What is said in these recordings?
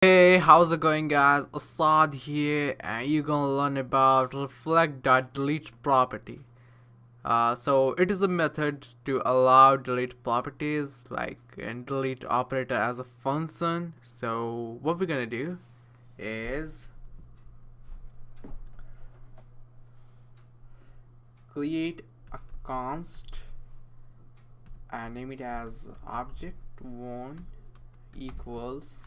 Hey, how's it going, guys? Assad here, and you're gonna learn about Reflect.deleteProperty. So it is a method to allow delete properties like and delete operator as a function. So what we're gonna do is create a const and name it as object1 equals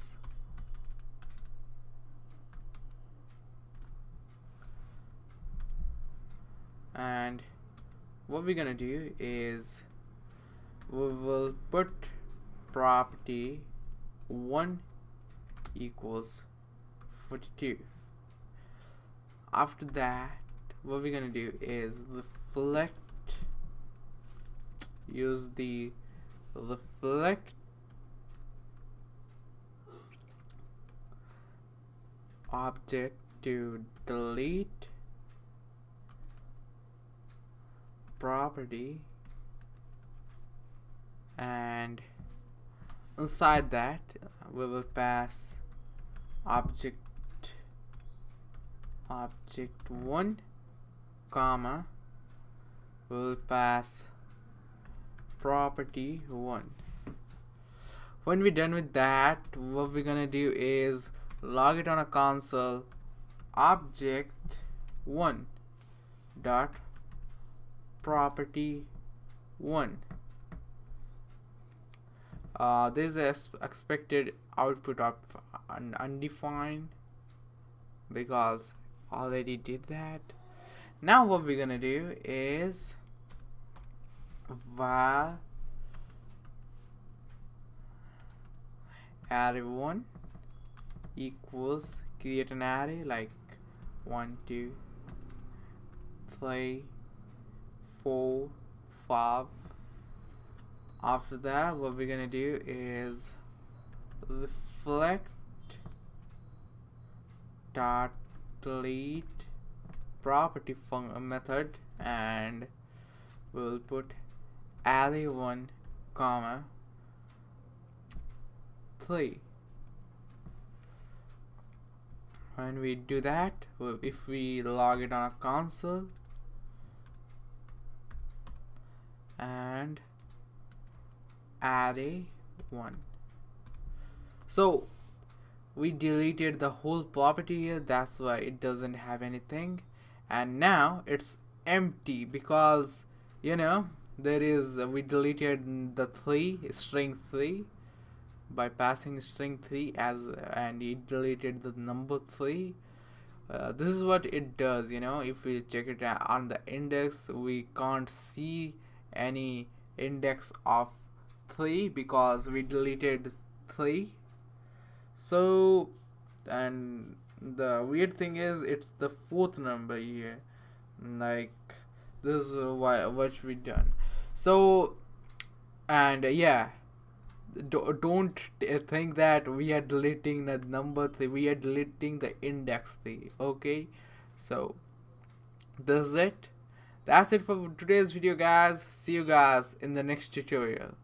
and what we're gonna do is we will put property 1 equals 42. After that, what we're gonna do is use the reflect object to delete property, and inside that we will pass object1 comma we will pass property 1. When we're done with that, what we're gonna do is log it on a console object1 dot property 1. This is expected output of undefined because already did that. Now what we're gonna do is var array1 equals create an array like 1 2 3 4 5. After that, what we're gonna do is reflect dot delete property method, and we'll put array1 comma 3. When we do that, if we log it on a console and array1, so we deleted the whole property here, that's why it doesn't have anything, and now it's empty because we deleted the string 3 by passing string 3 as and it deleted the number 3. This is what it does. If we check it on the index, we can't see any index of 3 because we deleted 3. So, and the weird thing is it's the 4th number here, like this is what we done. So, and yeah, don't think that we are deleting the number 3, we are deleting the index 3. Okay, so this is it. That's it for today's video, guys. See you guys in the next tutorial.